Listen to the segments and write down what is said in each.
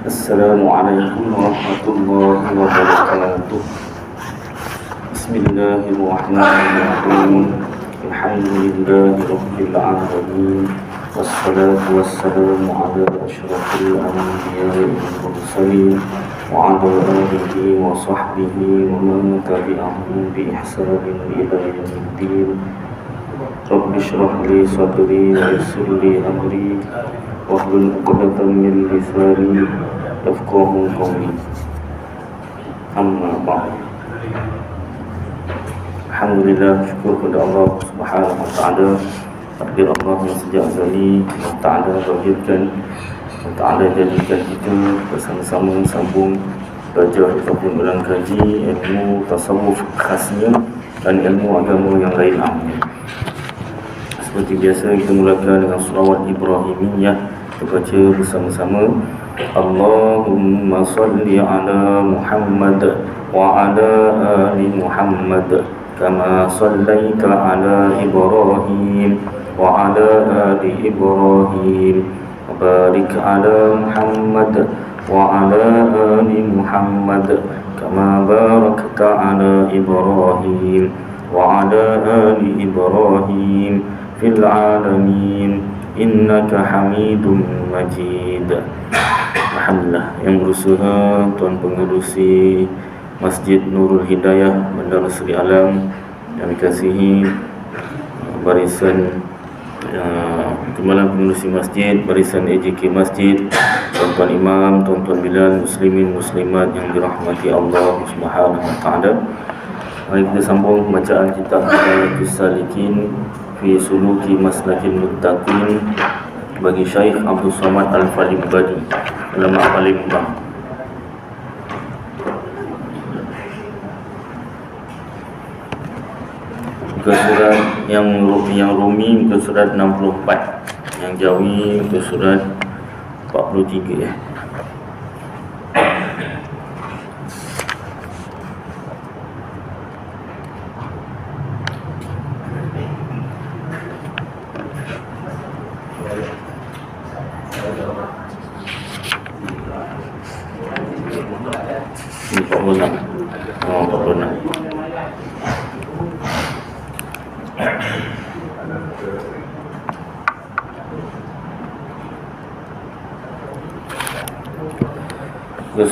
Assalamualaikum warahmatullahi wabarakatuh. Bismillahirrahmanirrahim. Alhamdulillahi rabbil alamin. Wassalatu wassalamu ala asyrafil anbiya'i wal mursalin wa ala alihi wa sahbihi wa man tabi'ahum bi ihsanin ila yaumiddin. Rabbi shrah li sadri wa yassir li amri wahlul 'uqdatam min lisani yafqahu qawli. Amma ba'd. Alhamdulillah, syukur kepada Allah Subhanahu wa taala. Takdir Allah yang sejak azali Allah Ta'ala lahirkan, Allah Ta'ala jadikan kita bersama-sama sambung belajar ataupun ulang kaji ilmu tasawuf khasnya dan ilmu agama yang lain. Amin. Seperti biasa kita mulakan dengan selawat Ibrahimiyah. Kita baca bersama-sama. Allahumma salli ala Muhammad wa ala ali Muhammad kama sallaita ala Ibrahim wa ala ali Ibrahim wa barik ala Muhammad wa ala ali Muhammad kama barakta ala Ibrahim wa ala ali Ibrahim fil alamin innaka Hamidum Majid. Alhamdulillah, yang berusaha Tuan Pengerusi Masjid Nurul Hidayah Bandar Seri Alam yang dikasihi barisan Timbalan Pengerusi Masjid, barisan AJK Masjid, tuan-tuan imam, tuan-tuan bilal, muslimin muslimat yang dirahmati Allah Subhanahu wa taala. Mari kita sambung bacaan kitab Hidayatus Salikin fi Suluki Maslakil Muttaqin bagi Syekh Abdul Samad Al-Falimbadi ulama Palembang. Muka surat yang Rumi muka surat 64, yang Jawi muka surat 43 ya.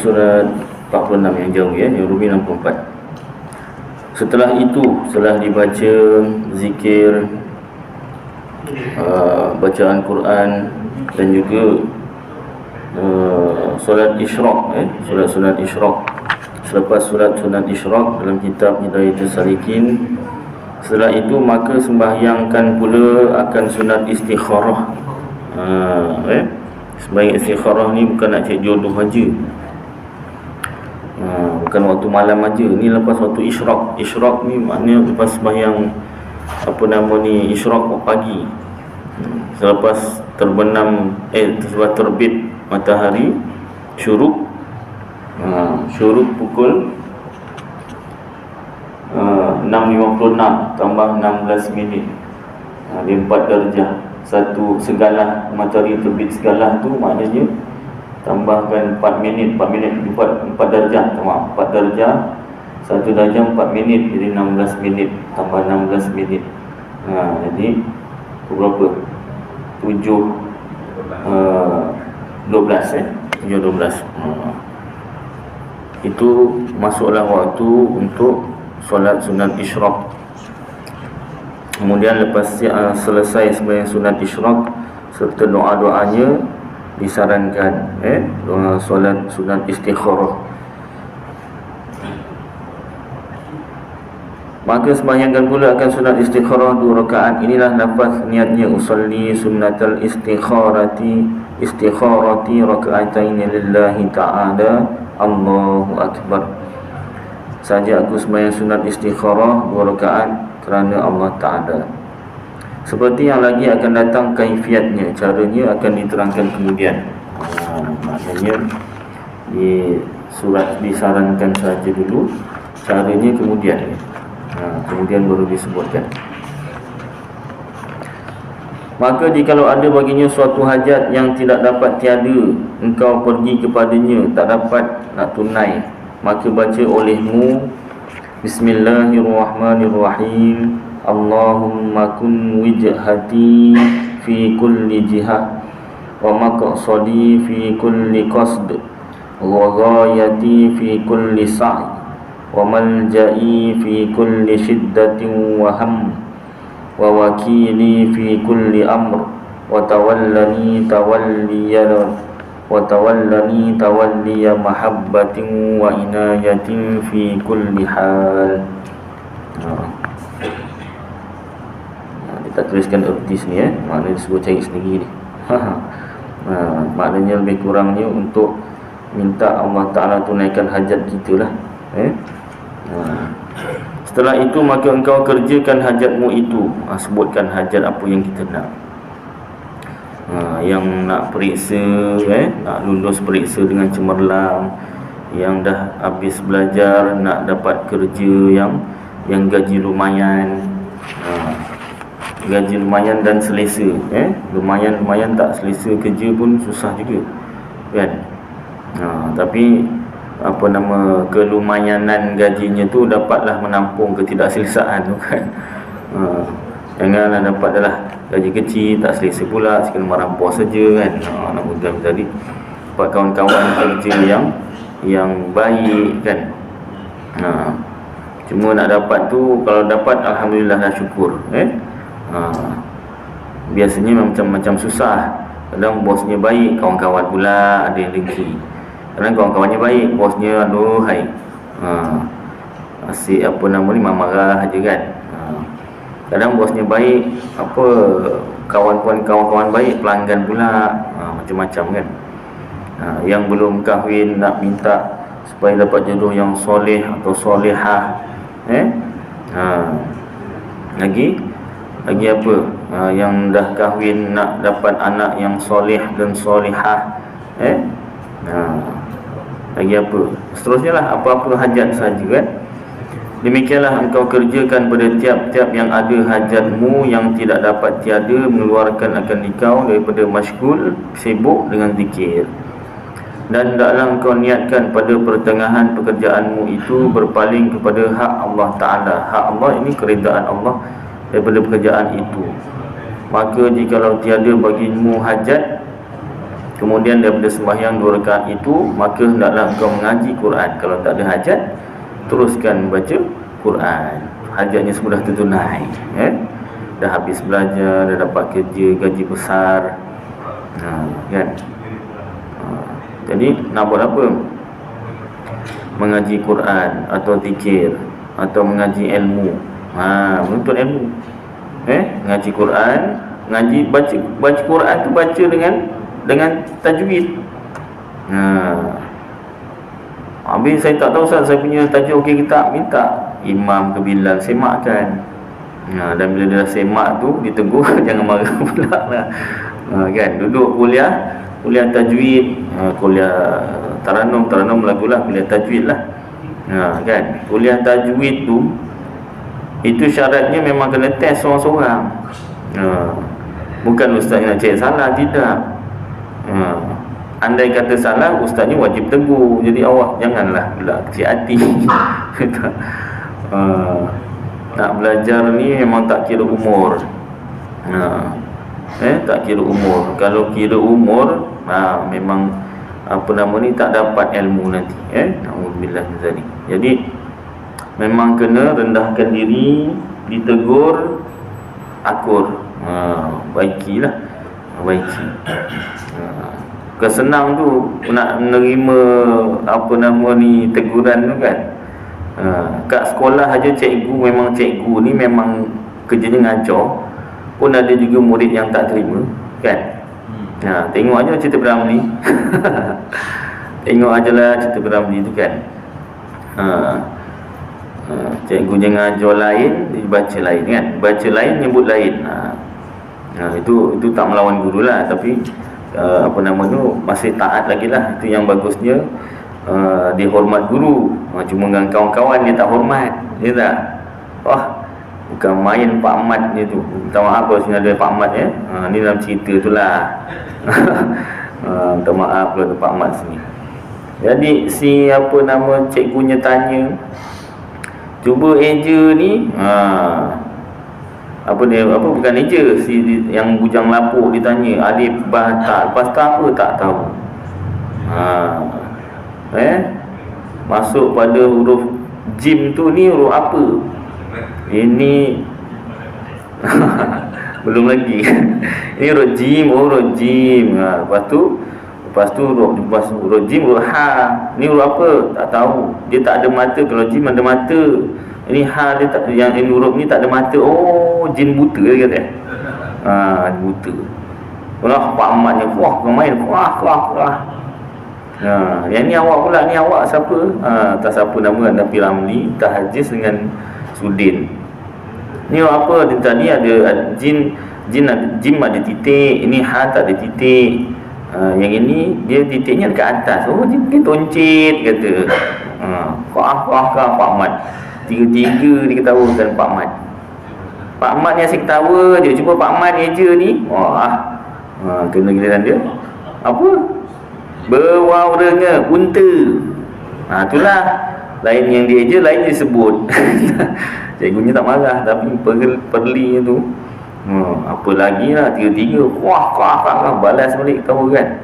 Surat 46 yang jauh ya, yang Rumi 64. Setelah itu, setelah dibaca zikir, bacaan Quran dan juga solat isyraq, solat isyraq. Selepas solat sunat isyraq dalam kitab Hidayatus Salikin, setelah itu maka sembahyangkan pula akan sunat istikharah. Sembahyang istikharah ni bukan nak cek jodoh aja. Bukan waktu malam aja. Ni lepas waktu isyraq. Isyraq ni maknanya lepas sembahyang isyraq pagi. Selepas terbenam selepas terbit matahari, syuruk. Syuruk pukul 6.56 tambah 16 minit. Dia 4 darjah. Satu segalah matahari terbit segalah tu maknanya tambahkan 4 minit 4 darjah, 4 darjah, 1 darjah 4 minit, jadi 16 minit tambah 16 minit. Jadi berapa? 7 12 itu masuklah waktu untuk solat sunat isyraq. Kemudian lepas selesai sembahyang sunat isyraq serta doa-doanya, disarankan solat sunat istikharah. Maka sembahyangkan pula akan sunat istikharah 2 rakaat. Inilah lafaz niatnya: usolli sunnatal istikharati rakaatain lillahi ta'ala, Allahu akbar. Saja aku sembahyang sunat istikharah 2 rakaat kerana Allah Ta'ala. Seperti yang lagi akan datang kaifiatnya, caranya akan diterangkan kemudian. Maknanya di surat disarankan saja dulu, caranya kemudian. Kemudian baru disebutkan. Maka jikalau ada baginya suatu hajat yang tidak dapat tiada, engkau pergi kepadanya, tak dapat nak tunai, maka baca olehmu Bismillahirrahmanirrahim. Allahumma kun wijhati fi kulli jihah, wa maqsadi fi kulli qasd, wa ghayati fi kulli sa'i, wa malja'i fi kulli shiddatin wa ham, wa wakili fi kulli amr, wa tawallani tawalliya mahabbatin wa inayatin fi kulli hal. Kita tuliskan erti sini maknanya suruh cari sendiri ni. Maknanya lebih kurangnya untuk minta Allah Ta'ala tunaikan hajat kita lah. Setelah itu maka engkau kerjakan hajatmu itu. Sebutkan hajat apa yang kita nak. Yang nak periksa, nak lulus periksa dengan cemerlang. Yang dah habis belajar nak dapat kerja yang gaji lumayan. Gaji lumayan dan selesa. Lumayan tak selesa kerja pun susah juga, kan? Tapi kelumayanan gajinya tu dapatlah menampung ketidakselesaan tu, kan? Janganlah dapat adalah gaji kecil tak selesa pula, sekali merampok saja, kan? Nak mudah tadi dapat kawan-kawan kerja yang baik, kan? Cuma nak dapat tu, kalau dapat alhamdulillah dah syukur, biasanya macam-macam susah. Kadang bosnya baik, kawan-kawan pula ada yang dengki. Kadang kawan-kawannya baik, bosnya aduhai, asyik marah aja, kan? Kadang bosnya baik, kawan-kawan baik, pelanggan pula, macam-macam, kan? Yang belum kahwin nak minta supaya dapat jodoh yang soleh atau solehah, lagi apa? Yang dah kahwin nak dapat anak yang soleh dan solehah, lagi apa? Seterusnya lah, apa-apa hajat saja, kan? Demikianlah engkau kerjakan pada tiap-tiap yang ada hajatmu yang tidak dapat tiada mengeluarkan akan engkau daripada masyghul, sibuk dengan zikir. Dan hendaklah engkau niatkan pada pertengahan pekerjaanmu itu berpaling kepada hak Allah Ta'ala. Hak Allah ini keredaan Allah daripada pekerjaan itu. Maka jikalau tiada bagimu hajat kemudian daripada sembahyang 2 rakaat itu, maka hendaklah engkau mengaji Quran. Kalau tak ada hajat, teruskan baca Quran. Hajatnya sudah tertunai, dah habis belajar, dah dapat kerja, gaji besar, kan? Jadi nak buat apa? Mengaji Quran atau zikir atau mengaji ilmu, menuntut ilmu, ngaji Quran, baca Quran tu baca dengan tajwid. Habis saya tak tahu Ustaz, saya punya tajuk okey ke tak, minta imam ke Bilal semakkan. Dan bila dia dah semak tu ditegur jangan marah pula lah. Kan, duduk kuliah tajwid, kuliah taranum lagulah, kuliah tajwid lah. Kan, kuliah tajwid tu itu syaratnya memang kena test seorang-seorang. Bukan ustaz yang nak cek salah, tidak. Andai kata salah, ustaznya wajib tegur. Jadi awak janganlah pula kecil hati. Nak belajar ni memang tak kira umur. Tak kira umur. Kalau kira umur, memang tak dapat ilmu nanti. Na'udzubillah min zalik. Jadi memang kena rendahkan diri, ditegur, akur, baikilah, baiki. Kesenang tu nak menerima teguran tu, kan? Kat sekolah aja cikgu ni memang kerjanya ngajar, pun ada juga murid yang tak terima, kan? Tengok aja cerita Beramli. Tengok ajalah cerita Beramli tu, kan? Cikgu jangan ajar lain, dibaca lain, kan? Baca lain, nyebut lain. Itu tak melawan guru lah, tapi masih taat lagi lah. Itu yang bagusnya. Dia hormat guru. Cuma dengan kawan-kawan dia tak hormat, dia tak. Bukan main Pak Mat je tu. Minta maaf kalau sini ada Pak Mat ya. Ni dalam cerita tu lah. Minta maaf kalau ada Pak Mat sini. Jadi si apa nama cikgunya tanya, cuba eja ni apa dia, apa bukan eja, si yang bujang lapuk ditanya alif ba ta, lepas ta apa tak tahu. Masuk pada huruf jim tu, ni huruf apa? Ini belum lagi. Ini huruf jim, huruf jim. Lepas tu huruf jim, huruf ha. Ni huruf apa? Tak tahu. Dia tak ada mata. Kalau jim ada mata. Ini ha dia tak, yang ini huruf ni tak ada mata. Oh, jin buta dia kata. Buta. Wah, Pak Ahmadnya wah main wah. Yang ni awak pula, ni awak siapa? Tak siapa nama, Nabi Ramli, Tahajis dengan Sudin. Ni apa? Dia tadi ada jin ada, jim ada titik, ini ha tak ada titik. Yang ini dia titiknya dekat atas. Oh, dia toncit kata. Pak Ahmad. Tiga-tiga diketawakan Pak Ahmad. Pak Ahmad ni asyik ketawa je. Cuba Pak Ahmad eja ni. Kena giliran dia. Apa? Berwarna unta. Itulah. Lain yang dia eja, lain dia sebut. Cikgunya tak marah, tapi perli tu. Apa lagi lah, tiga-tiga wah, balas balik tahu kan.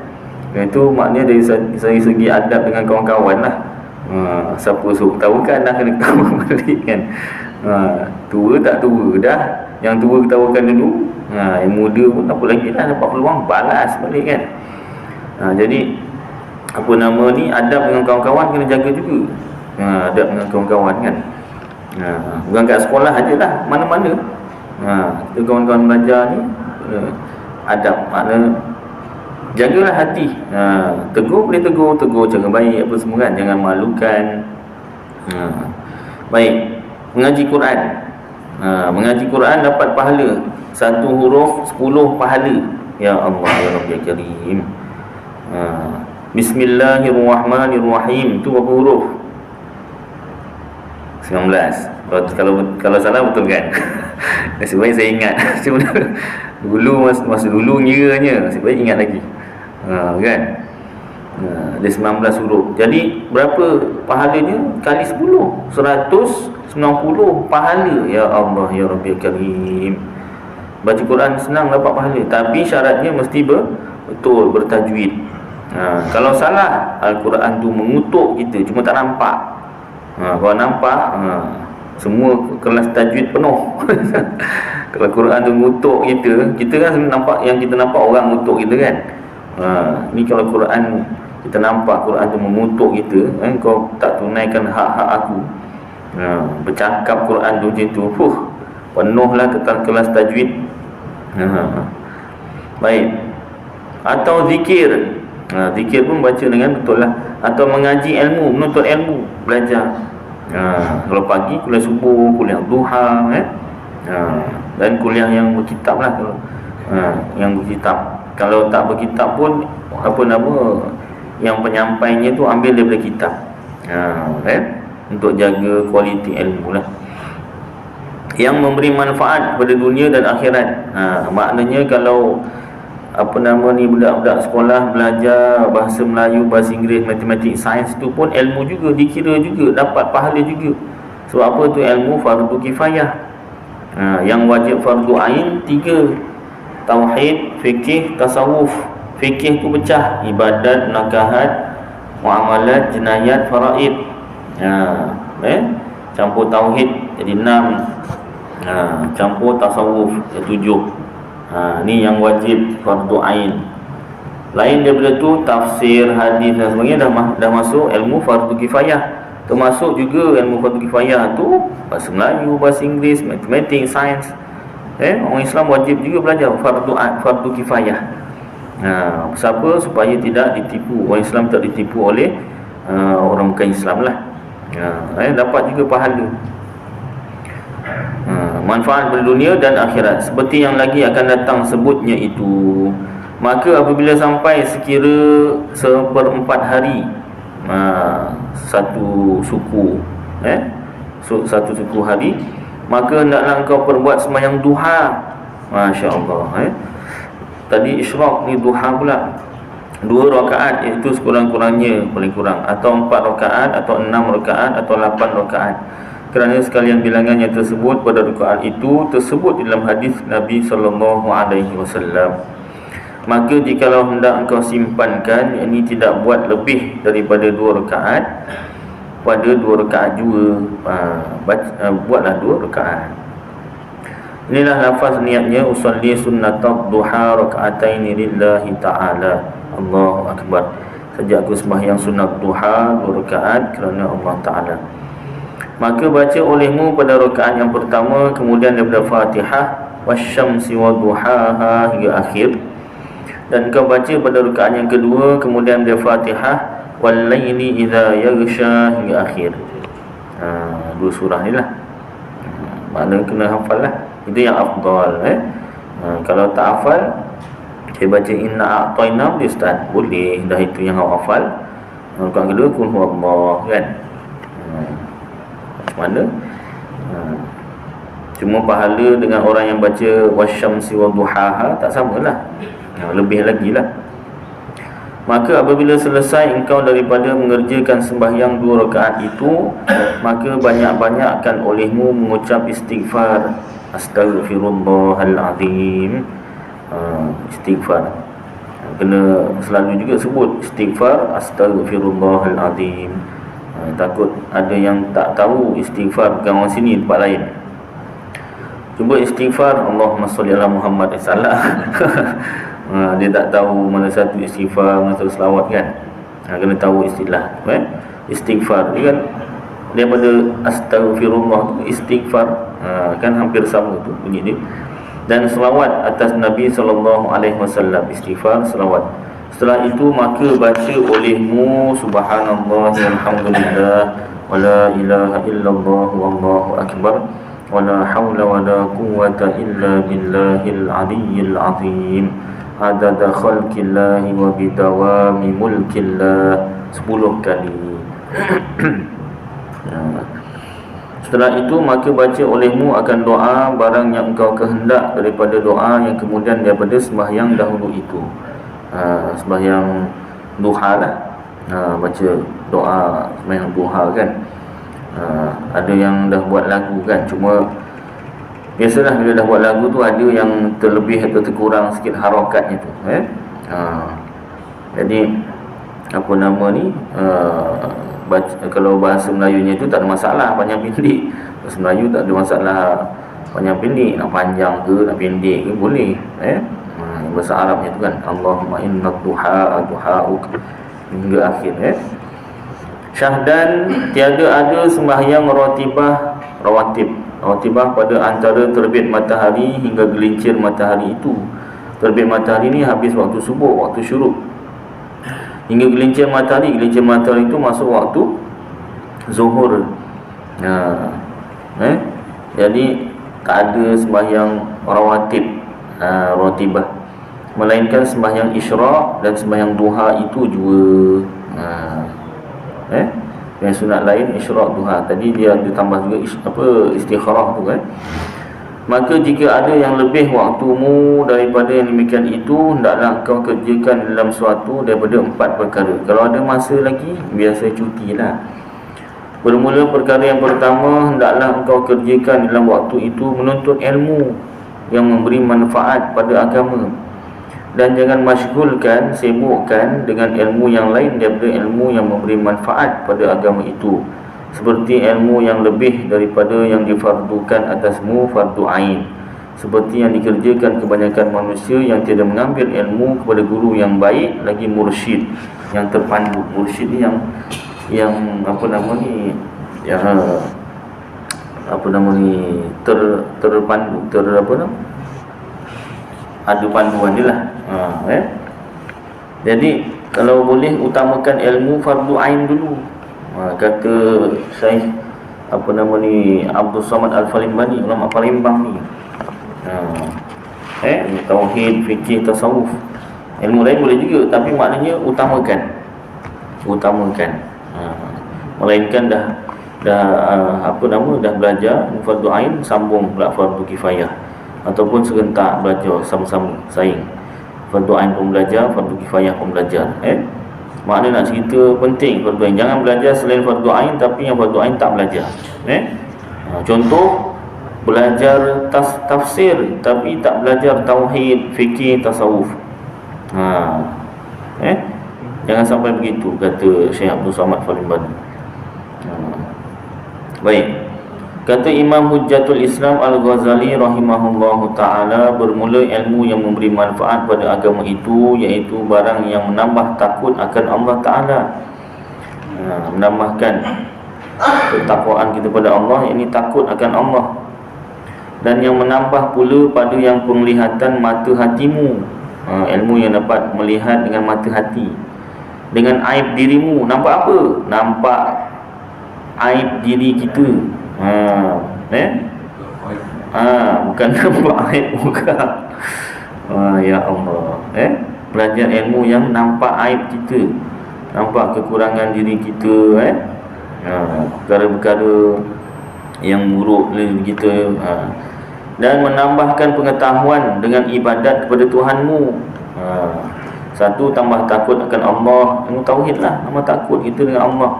Itu maknanya dari segi adab dengan kawan-kawan lah. Siapa suruh tahu kan dah kena ketawa balik kan. Tua tak tua dah, yang tua ketawakan dulu, yang muda pun apa lagi lah, dapat peluang balas balik kan. Jadi apa nama ni, adab dengan kawan-kawan kena jaga juga. Adab dengan kawan-kawan kan. Bukan kat sekolah aje lah, mana-mana. Kita kawan-kawan belajar ni adab, makna jagalah hati. Tegur boleh tegur cara baik apa semua kan, jangan malukan. Baik, mengaji Quran. Mengaji Quran dapat pahala 1 huruf 10 pahala. Ya Allah ya Rabbi Karim. Bismillahirrahmanirrahim tu berapa huruf? 19. Kalau salah betul kan? Nasib baik saya ingat. Dulu masa dulu ngiranya, nasib baik ingat lagi. Kan? Ada 19 huruf. Jadi berapa pahalanya? Kali 10, 190 pahala. Ya Allah ya Rabbi Karim. Baca Quran senang dapat pahala, tapi syaratnya mesti betul, bertajwid. Kalau salah, Al-Quran tu mengutuk kita, cuma tak nampak. Kalau nampak, semua kelas tajwid penuh. Kalau Quran tu mengutuk kita kan nampak, yang kita nampak orang mengutuk kita kan. Ni kalau Quran kita nampak Quran tu mengutuk kita, kau tak tunaikan hak-hak aku. Bercakap Quran tu macam tu, penuhlah kelas tajwid. Baik. Atau zikir. Zikir pun baca dengan betul lah. Atau mengaji ilmu, menuntut ilmu, belajar. Kalau pagi kuliah subuh, kuliah duha, dan kuliah yang berkitab lah. Yang berkitab. Kalau tak berkitab pun apa nama, yang penyampainya tu ambil daripada kitab. Untuk jaga kualiti ilmu lah, yang memberi manfaat pada dunia dan akhirat. Maknanya kalau apa nama ni, budak-budak sekolah belajar bahasa Melayu, bahasa Inggeris, matematik, sains tu pun ilmu juga, dikira juga, dapat pahala juga. Sebab apa tu? Ilmu fardu kifayah. Yang wajib fardu ain 3: tauhid, fikih, tasawuf. Fikih tu pecah: ibadat, nakahat, muamalat, jenayat, faraid. Campur tauhid jadi 6. Campur tasawuf jadi 7. Ni yang wajib fardu ain. Lain daripada tu tafsir, hadis dan sebagainya dah masuk ilmu fardu kifayah. Termasuk juga ilmu fardu kifayah tu bahasa Melayu, bahasa Inggeris, matematik, sains. Orang Islam wajib juga belajar fardu kifayah. Siapa? Supaya tidak ditipu, orang Islam tak ditipu oleh orang bukan Islam lah. Dapat juga pahala. Manfaat pada dunia dan akhirat, seperti yang lagi akan datang sebutnya itu. Maka apabila sampai sekira 1/4 hari, satu suku satu suku hari, maka hendaklah engkau perbuat sembahyang duha. Masya-Allah. Tadi isyraq, ni duha pula. 2 rakaat, iaitu sekurang-kurangnya, paling kurang, atau 4 rakaat, atau 6 rakaat, atau 8 rakaat. Kerana sekalian bilangan yang tersebut pada rakaat itu tersebut dalam hadis Nabi SAW. Maka jikalau hendak engkau simpankan, yakni tidak buat lebih daripada 2 rakaat, pada 2 rakaat juga, buatlah 2 rakaat. Inilah lafaz niatnya, usalli sunnatat duha raka'ataini lillahi ta'ala. Allahu Akbar. Sejak aku sembahyang sunat duha 2 rakaat kerana Allah Ta'ala. Maka baca olehmu pada rakaat yang pertama, kemudian daripada Fatihah wasyamsi wa duhaha hingga akhir. Dan kau baca pada rakaat yang kedua, kemudian daripada Fatihah wal laili idza yaghsha hingga akhir. 2 surah ni lah. Maknanya kena hafal lah. Itu yang afdal. Kalau tak hafal, saya baca inna a'tayna dia start. Boleh, dah itu yang awak hafal. Rakaat kedua kun huwallah kan. Macam mana? Cuma pahala dengan orang yang baca wasyamsi wa duhaha tak samalah. Lebih lagi lah. Maka apabila selesai engkau daripada mengerjakan sembahyang 2 rakaat itu, maka banyak-banyakkan olehmu mengucap istighfar. Astaghfirullahalazim. Istighfar kena selalu juga sebut istighfar, astaghfirullahalazim. Takut ada yang tak tahu istighfar bukan orang sini, tempat lain. Cuba istighfar Allahumma sholli ala Muhammad, salah. Dia tak tahu mana satu istighfar, mana satu selawat kan. Kena tahu istilah istighfar dia kan daripada astaghfirullah tu istighfar, kan hampir sama tu bunyi dia. Dan selawat atas Nabi SAW, istighfar, selawat. Setelah itu maka baca olehmu subhanallah walhamdulillah wala ilaha illallah wallahu akbar wala hawla wala quwwata illa billahil aliyyil azim adada khalqillahi wa bidawami mulkillah 10 kali. Setelah itu maka baca olehmu akan doa barang yang engkau kehendak daripada doa yang kemudian daripada sembahyang dahulu itu. Sembahyang duha lah. Baca doa sembahyang duha kan. Ada yang dah buat lagu kan. Cuma biasalah bila dah buat lagu tu ada yang terlebih atau terkurang sikit harakatnya tu. Jadi apa nama ni, kalau bahasa Melayunya tu tak ada masalah panjang pendek. Bahasa Melayu tak ada masalah panjang pendek, nak panjang ke nak pendek ke boleh. Bahasa Arabnya tu kan Allahumma inna duha duha'uk hingga akhir. Syahdan, tiada ada sembahyang rawatibah pada antara terbit matahari hingga gelincir matahari itu. Terbit matahari ni habis waktu subuh, waktu syuruk, hingga gelincir matahari itu masuk waktu zuhur. Jadi tak ada sembahyang rawatibah, melainkan sembahyang isyraq dan sembahyang duha itu juga. Yang sunat lain isyraq duha. Tadi dia ditambah juga istikharah tu kan. Maka jika ada yang lebih waktumu daripada yang demikian itu, hendaklah kau kerjakan dalam suatu daripada 4 perkara. Kalau ada masa lagi, biasa cutilah. Bermula perkara yang pertama, hendaklah engkau kerjakan dalam waktu itu menuntut ilmu yang memberi manfaat pada agama. Dan jangan masyghulkan, sibukkan dengan ilmu yang lain daripada ilmu yang memberi manfaat pada agama itu, seperti ilmu yang lebih daripada yang difardukan atasmu, fardu ain, seperti yang dikerjakan kebanyakan manusia yang tidak mengambil ilmu kepada guru yang baik, lagi mursyid yang terpandu. Mursyid ni yang apa nama ni, terpandu, ada panduan dia lah. Jadi kalau boleh utamakan ilmu fardu ain dulu. Kata Syekh Abdul Samad Al-Falimbani, ulama Palembang ni. Tauhid, fikih, tasawuf. Ilmu lain boleh juga, tapi maknanya utamakan. Melainkan dah dah belajar fardu ain, sambung pula fardu kifayah, ataupun serentak belajar sama-sama saing. Fardu ain pun belajar, fardu kifayah pun belajar. Maknanya nak cerita penting fardu ain. Jangan belajar selain fardu ain tapi yang fardu ain tak belajar. Contoh, belajar tafsir tapi tak belajar tauhid, fikih, tasawuf. Jangan sampai begitu, kata Syekh Abdul Samad Farimban. Baik. Kata Imam Hujjatul Islam Al-Ghazali rahimahullahu ta'ala, bermula ilmu yang memberi manfaat pada agama itu iaitu barang yang menambah takut akan Allah Ta'ala, menambahkan ketakwaan kita pada Allah, ini takut akan Allah, dan yang menambah pula pada yang penglihatan mata hatimu, ilmu yang dapat melihat dengan mata hati, dengan aib dirimu. Nampak apa? Nampak aib diri kita. Bukan nampak aib muka. Ya Allah. Belajar ilmu yang nampak aib kita, nampak kekurangan diri kita, perkara-perkara yang buruk dari kita, dan menambahkan pengetahuan dengan ibadat kepada Tuhanmu. Satu, tambah takut akan Allah, ilmu tauhid lah, tambah takut kita dengan Allah.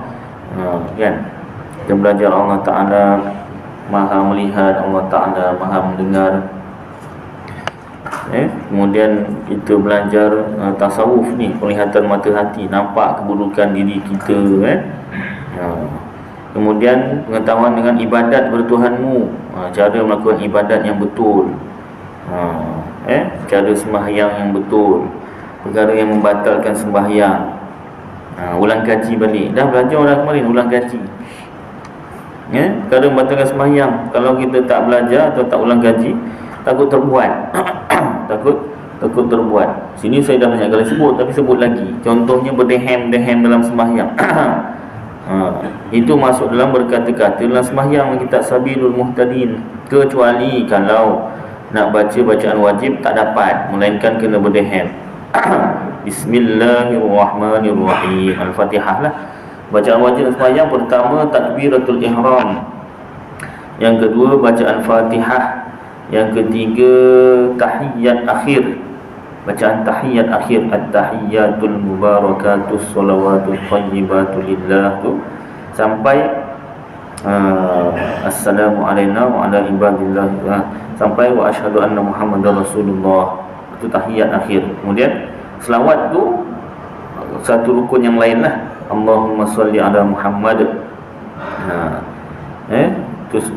Kan? Kita belajar Allah Ta'ala Maha melihat, Allah Ta'ala Maha mendengar. Kemudian kita belajar tasawuf ni, penglihatan mata hati, nampak keburukan diri kita. Kemudian pengetahuan dengan ibadat kepada Tuhanmu, cara melakukan ibadat yang betul, cara sembahyang yang betul, perkara yang membatalkan sembahyang. Ulang kaji balik. Dah belajar dah kemarin, ulang kaji. Perkara membatalkan sembahyang, kalau kita tak belajar atau tak ulang kaji, takut terbuat. takut terbuat. Sini saya dah banyak kali sebut, tapi sebut lagi. Contohnya berdehem dalam sembahyang. Itu masuk dalam berkata-kata dalam sembahyang, kita sabilul muhtadin, kecuali kalau nak baca bacaan wajib tak dapat, melainkan kena berdehem. Bismillahirrahmanirrahim, Al-Fatihah lah. Bacaan wajib sembahyang pertama takbiratul ihram, yang kedua bacaan Fatihah, yang ketiga tahiyat akhir, bacaan tahiyat akhir, at-tahiyatul mubarakatus salawatul thayyibatu lillah tu, sampai assalamu alayna wa ala ibadillah, sampai wa asyhadu anna muhammadar rasulullah. Itu tahiyat akhir. Kemudian selawat tu satu rukun yang lain lah, Allahumma salli ala Muhammad. Terus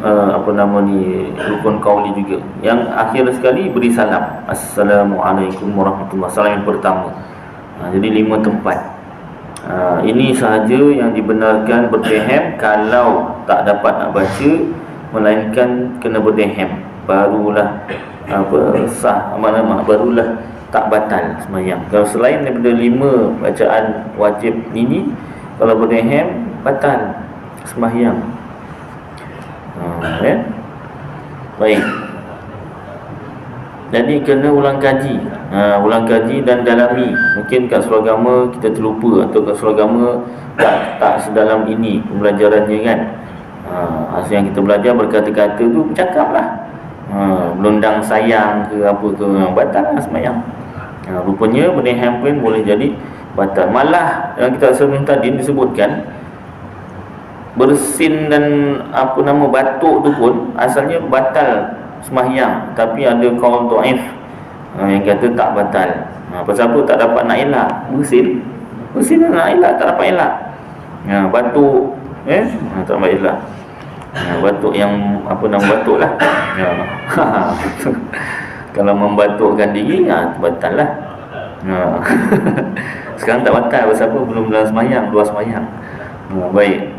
rukun qauli juga. Yang akhir sekali beri salam, assalamualaikum warahmatullahi wabarakatuh, salam yang pertama. Jadi 5 tempat. Ini sahaja yang dibenarkan berdehem. Kalau tak dapat nak baca, melainkan kena berdehem, barulah sah amal-amal, barulah tak batal sembahyang. Kalau selain daripada 5 bacaan wajib ini, kalau berdehem batal sembahyang. Baik. Jadi kena ulang kaji. Ulang kaji dan dalami. Mungkin kat seluruh agama kita terlupa, atau kat seluruh agama tak sedalam ini pembelajarannya kan. Asal yang kita belajar berkata-kata tu bercakap lah. Melundang sayang ke apa ke, batal lah sembahyang. Rupanya berdehem pun boleh jadi batal. Malah yang kita sebelum tadi disebutkan, bersin dan batuk tu pun asalnya batal sembahyang, tapi ada kaul dhaif yang kata tak batal. Pasal apa? Tak dapat nak elak. Bersin nak elak, tak dapat elak. Batuk tak dapat elak. Batuk yang batuk lah. Kalau membatukkan diri, batal lah. Sekarang tak batal. Pasal apa? Belum dalam sembahyang, luar sembahyang. Baik.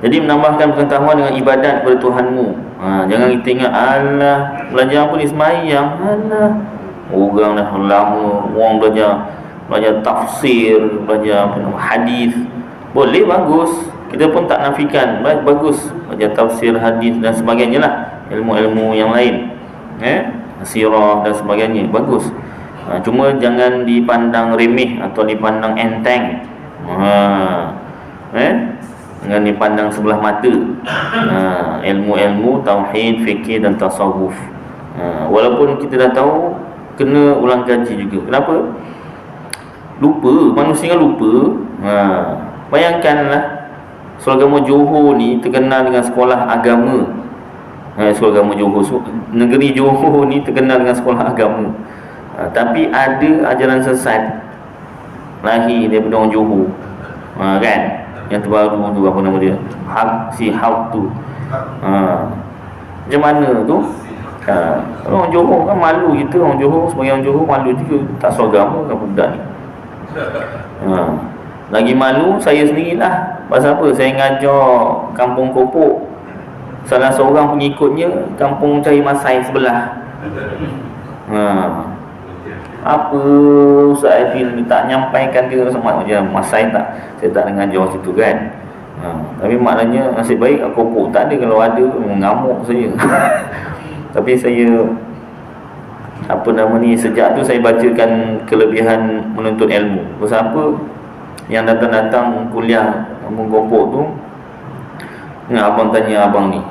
Jadi menambahkan pengetahuan dengan ibadat kepada Tuhanmu. Jangan kita ingat, alah belajar apa ni sembahyang, alah orang dah lama orang belajar tafsir, belajar hadis. Boleh, bagus, kita pun tak nafikan, bagus belajar tafsir, hadis dan sebagainya lah, ilmu-ilmu yang lain, sirah dan sebagainya, bagus. Cuma jangan dipandang remeh atau dipandang enteng. dengan dipandang sebelah mata. Ilmu-ilmu tauhid, fikir dan tasawuf. Walaupun kita dah tahu, kena ulang kaji juga. Kenapa? Lupa, manusia kan lupa. Bayangkanlah, sekolah agama Johor ni terkenal dengan sekolah agama. Sekolah agama Johor, negeri Johor ni terkenal dengan sekolah agama. Tapi ada ajaran sesat lahir daripada orang Johor, kan? Yang terbaru tu, apa nama dia, si Haq tu. Macam mana tu? Orang Johor kan malu kita. Orang Johor, sebagai orang Johor malu juga. Tak seragama kan budak ni. Lagi malu saya sendirilah. Pasal apa? Saya ngajar Kampung Kopok. Salah seorang pengikutnya Kampung Cari Masai sebelah. Apa Ustaz Aidil tak nyampaikan ke sama macam Masai tak? Saya tak ngajar situ kan. Tapi maknanya nasib baik Kopok tak ada. Kalau ada mengamuk saya. Tapi saya, apa nama ni, sejak tu saya bacakan kelebihan menuntut ilmu. Pasal apa? Yang datang-datang kuliah Kampung Kopok tu, abang tanya abang ni,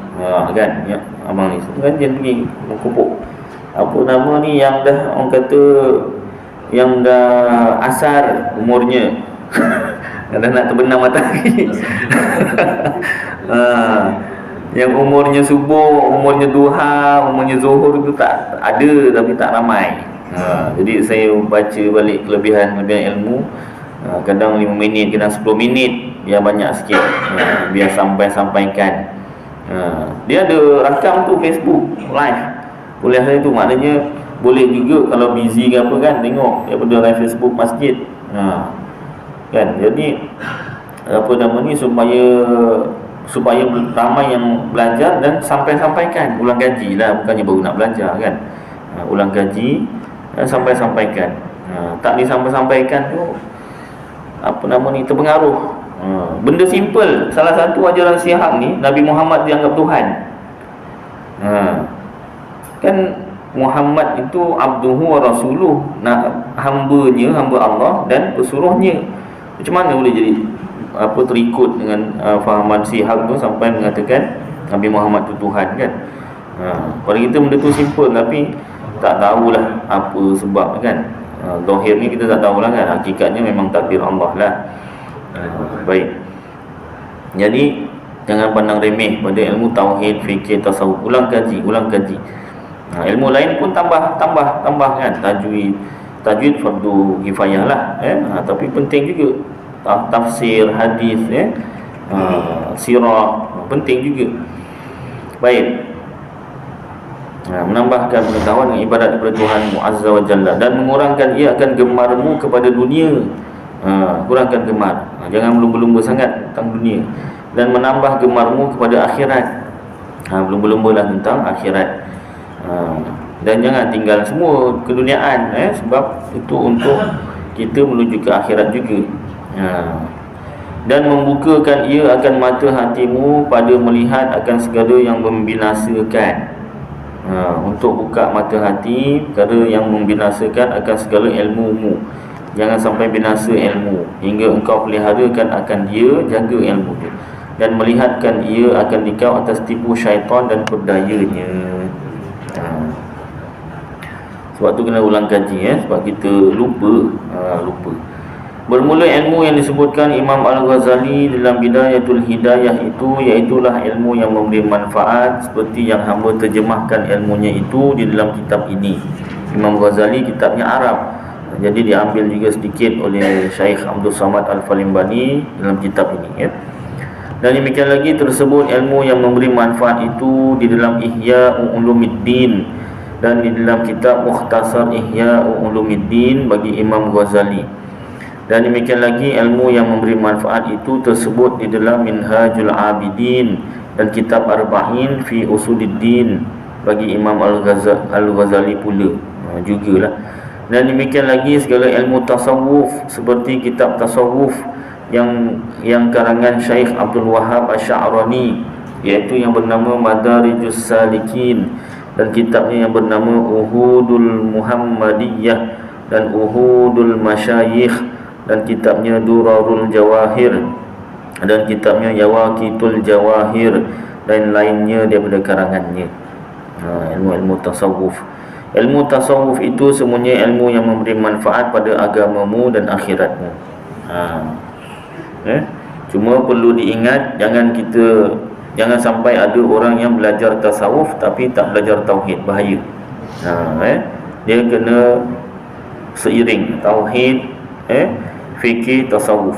kan, ya, abang ni kan dia pergi Kampung Kopok, apa nama ni, yang dah, orang kata yang dah asar umurnya dah nak terbenam matahari. Yang umurnya subuh, umurnya duha, umurnya zuhur tu tak ada, tapi tak ramai. Jadi saya baca balik kelebihan ilmu. Kadang 5 minit, kadang 10 minit, biar banyak sikit, biar sampaikan. Dia ada rakam tu Facebook live kuliah saya tu. Maknanya boleh juga kalau busy ke apa kan, tengok daripada live Facebook masjid. Kan, jadi apa nama ni, supaya ramai yang belajar dan sampaikan, ulang kaji lah, bukannya baru nak belajar kan. Ulang kaji dan sampaikan. Tak disampaikan tu, apa nama ni, terpengaruh. Benda simple. Salah satu ajaran Syiah ni, Nabi Muhammad dianggap Tuhan. Kan Muhammad itu abduhu wa rasuluh, hambanya, hamba Allah dan pesuruhnya. Macam mana boleh jadi terikut dengan fahaman Syiah tu sampai mengatakan Nabi Muhammad itu Tuhan kan? Pada kita benda tu simple, tapi tak tahulah apa sebab kan. Zahir ni kita tak tahulah kan, hakikatnya memang takdir Allah lah. Baik. Jadi jangan pandang remeh pada ilmu tauhid, fikir, tasawuf. Ulang kaji. Ilmu lain pun tambah kan. Tajwid fardu kifayah lah, tapi penting juga. Tafsir, hadis, sirah, penting juga. Baik. Menambahkan pengetahuan dan ibadat kepada Tuhanmu Azza wa Jalla, dan mengurangkan ia akan gemarmu kepada dunia. Kurangkan gemar, jangan berlumba-lumba sangat tentang dunia, dan menambah gemarmu kepada akhirat. Berlumba-lumbalah tentang akhirat. Dan jangan tinggal semua keduniaan, sebab itu untuk kita menuju ke akhirat juga. Dan membukakan ia akan mata hatimu pada melihat akan segala yang membinasakan. Untuk buka mata hati perkara yang membinasakan akan segala ilmumu. Jangan sampai binasa ilmu, hingga engkau peliharakan akan dia, jaga ilmu dia, dan melihatkan ia akan dikau atas tipu syaitan dan perdayanya. Sebab tu kena ulang kaji, sebab kita lupa. Bermula ilmu yang disebutkan Imam Al-Ghazali dalam Bidayatul Hidayah itu, iaitulah ilmu yang memberi manfaat, seperti yang hamba terjemahkan ilmunya itu di dalam kitab ini. Imam Ghazali kitabnya Arab, jadi diambil juga sedikit oleh Syekh Abdul Samad Al-Falimbani dalam kitab ini. Dan demikian lagi tersebut ilmu yang memberi manfaat itu di dalam Ihya Ulumuddin dan di dalam kitab Mukhtasar Ihya Ulumuddin bagi Imam Ghazali. Dan demikian lagi ilmu yang memberi manfaat itu tersebut di dalam Minhajul Abidin dan kitab Arba'in fi Usuluddin bagi Imam Al-Ghazali pula jugalah. Dan demikian lagi segala ilmu tasawuf seperti kitab tasawuf yang karangan Syekh Abdul Wahab Asy'arani, iaitu yang bernama Madarijus Salikin, dan kitabnya yang bernama Uhudul Muhammadiyah dan Uhudul Masyayikh, dan kitabnya Durarul Jawahir, dan kitabnya Yawaqitul Jawahir dan lainnya daripada karangannya. Ilmu-ilmu tasawuf. Ilmu tasawuf itu semuanya ilmu yang memberi manfaat pada agamamu dan akhiratmu. Cuma perlu diingat, jangan sampai ada orang yang belajar tasawuf tapi tak belajar tauhid. Bahaya. Dia kena seiring tauhid, fikih, tasawuf.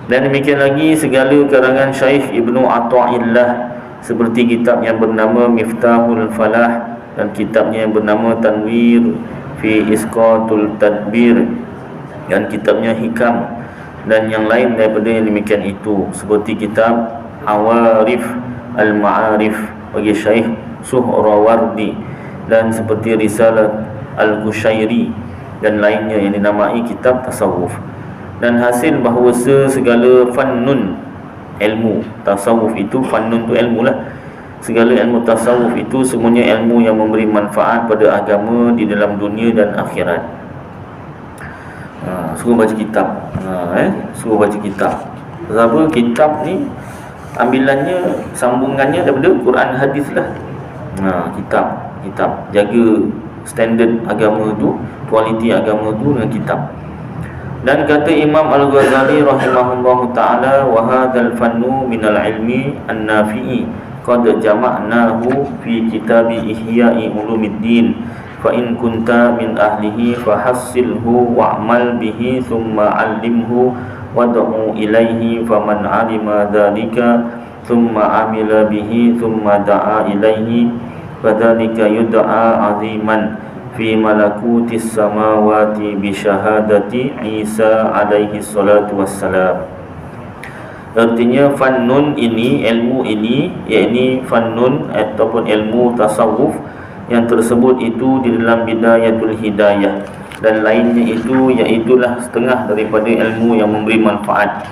Dan demikian lagi segala karangan Syekh Ibnu Athaillah, seperti kitab yang bernama Miftahul Falah dan kitabnya yang bernama Tanwir fi Isqatul Tadbir dan kitabnya Hikam dan yang lain daripada yang demikian itu, seperti kitab Awarif Al-Ma'arif bagi Syekh Suhrawardi dan seperti Risalah Al-Qushairi dan lainnya yang dinamai kitab tasawuf. Dan hasil bahawa segala fannun ilmu tasawuf itu, fannun tu ilmu lah, segala ilmu tasawuf itu semuanya ilmu yang memberi manfaat pada agama di dalam dunia dan akhirat. Suruh baca kitab. Suruh baca kitab. Sebab kitab ni ambilannya, sambungannya daripada Quran hadis lah. Kitab jaga standard agama tu, kualiti agama tu dengan kitab. Dan kata Imam Al-Ghazali rahimahullahu ta'ala, wa hadzal fannu minal ilmi an-nafi'i qad jama'nahu fi kitabi Ihya'i Ulumiddin fa in kunta min ahlihi fahassilhu wa'mal bihi thumma 'allimhu wad'u ilaihi faman 'alima dzalika thumma 'amila bihi thumma da'a ilaihi fadzalika yud'a 'aziman fi malakutis samawati bi syahadati Isa alaihi salatu wassalam. Artinya fannun ini, ilmu ini, yakni fannun ataupun ilmu tasawuf yang tersebut itu di dalam Bidayatul Hidayah dan lainnya itu, iaitulah setengah daripada ilmu yang memberi manfaat.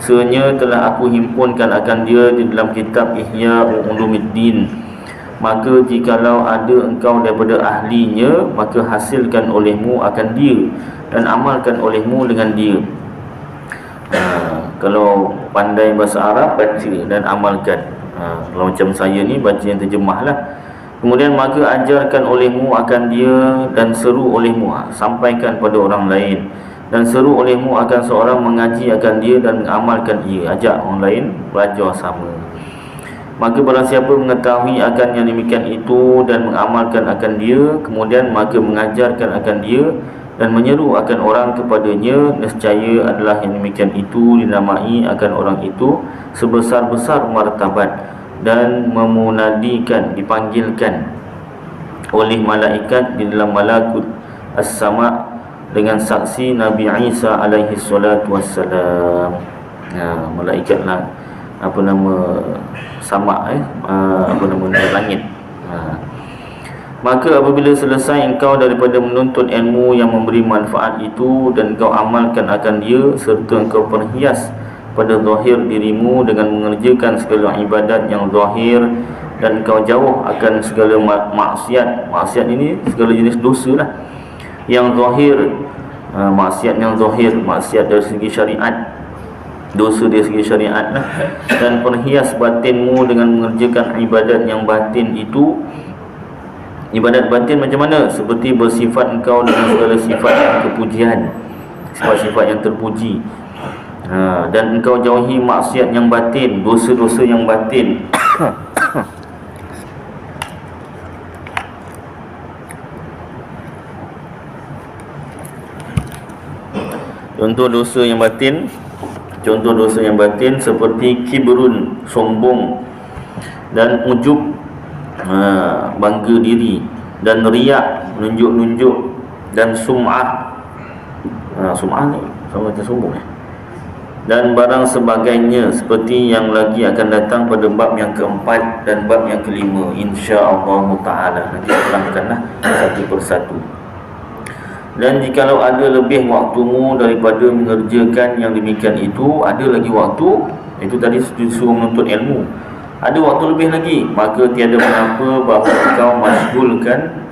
Sebenarnya telah aku himpunkan akan dia di dalam kitab Ihya Ulumiddin. Maka jikalau ada engkau daripada ahlinya, maka hasilkan olehmu akan dia dan amalkan olehmu dengan dia. Kalau pandai bahasa Arab, baca dan amalkan. Kalau macam saya ni, baca yang terjemah lah. Kemudian maka ajarkan olehmu akan dia dan seru olehmu, sampaikan pada orang lain, dan seru olehmu akan seorang mengaji akan dia dan mengamalkan ia. Ajak orang lain belajar sama. Maka barang siapa mengetahui akan yang demikian itu dan mengamalkan akan dia, kemudian maka mengajarkan akan dia dan menyeru akan orang kepadanya, nescaya adalah yang demikian itu dinamai akan orang itu sebesar-besar martabat dan memunadikan, dipanggilkan oleh malaikat di dalam malakut as-sama' dengan saksi Nabi Isa alaihi salatu wassalam. Malaikat lah, apa nama, sama apa nama, langit. Maka apabila selesai engkau daripada menuntut ilmu yang memberi manfaat itu dan engkau amalkan akan dia, serta engkau perhias pada zahir dirimu dengan mengerjakan segala ibadat yang zahir, dan engkau jauh akan segala maksiat. Maksiat ini segala jenis dosa lah yang zahir, maksiat yang zahir, maksiat dari segi syariat, dosa dari segi syariat lah. Dan perhias batinmu dengan mengerjakan ibadat yang batin itu. Ibadat batin macam mana? Seperti bersifat engkau dengan segala sifat yang kepujian, sifat-sifat yang terpuji. Dan engkau jauhi maksiat yang batin, dosa-dosa yang batin. Contoh dosa yang batin seperti kibrun, sombong, dan ujub, bangga diri, dan riak, nunjuk-nunjuk, dan sum'ah. Sum'ah ni sama macam sombong dan barang sebagainya, seperti yang lagi akan datang pada bab yang keempat dan bab yang kelima, insya-Allah ta'ala. Nanti terangkanlah satu persatu. Dan jikalau ada lebih waktumu daripada mengerjakan yang demikian itu, ada lagi waktu, itu tadi disuruh menuntut ilmu, ada waktu lebih lagi, maka tiada mengapa bahawa kau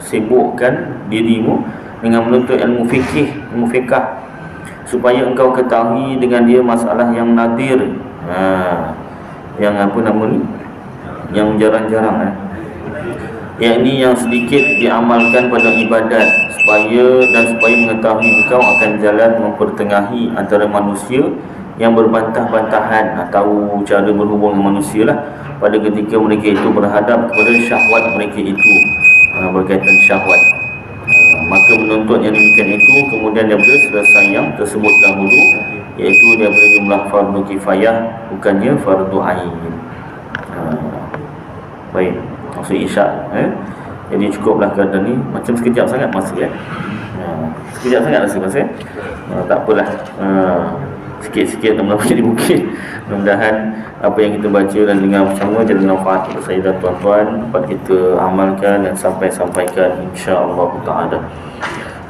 sibukkan dirimu dengan menuntut ilmu fikih, ilmu fiqh, supaya engkau ketahui dengan dia masalah yang nadir, yang apa nama ni, yang jarang-jarang, yakni yang sedikit diamalkan pada ibadat, supaya mengetahui engkau akan jalan mempertengahi antara manusia yang berbantah-bantahan, tahu cara berhubung dengan manusia lah pada ketika mereka itu berhadap kepada syahwat mereka itu, berkaitan syahwat. Maka menuntut yang demikian itu kemudian daripada selesai yang tersebut dahulu, iaitu daripada jumlah fardu kifayah, bukannya fardu ain. Baik, maksud isyak, jadi cukuplah keadaan ni. Macam sekejap sangat masa, sekejap sangat masa, tak apalah, sikit-sikit mudah-mudahan jadi mungkin. Mudah-mudahan apa yang kita baca dan dengar bersama jadi manfaat untuk saya dan tuan-tuan, dapat kita amalkan dan sampaikan insya-Allah taala.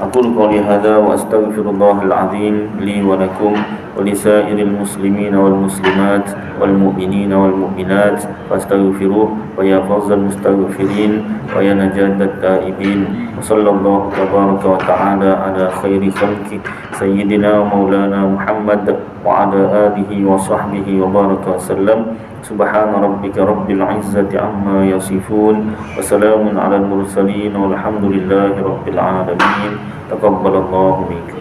Aqulu qawli hadza wa astaghfirullahal azim li wa lakum wa lisairil muslimin wal muslimat wal mu'minina wal mu'minat fastaghfiruh wa ya fawzal mustaghfirin wa ya najadat taibin. Wa sallallahu tabaraka wa ta'ala ala khairi khalqi sayyidina maulana Muhammad wa ala alihi wa sahbihi wa baraka wasallam. Subhana rabbika rabbil izzati amma yasifun wa salamun alal mursalin walhamdulillahi rabbil alamin. Taqabbalallahu minkum.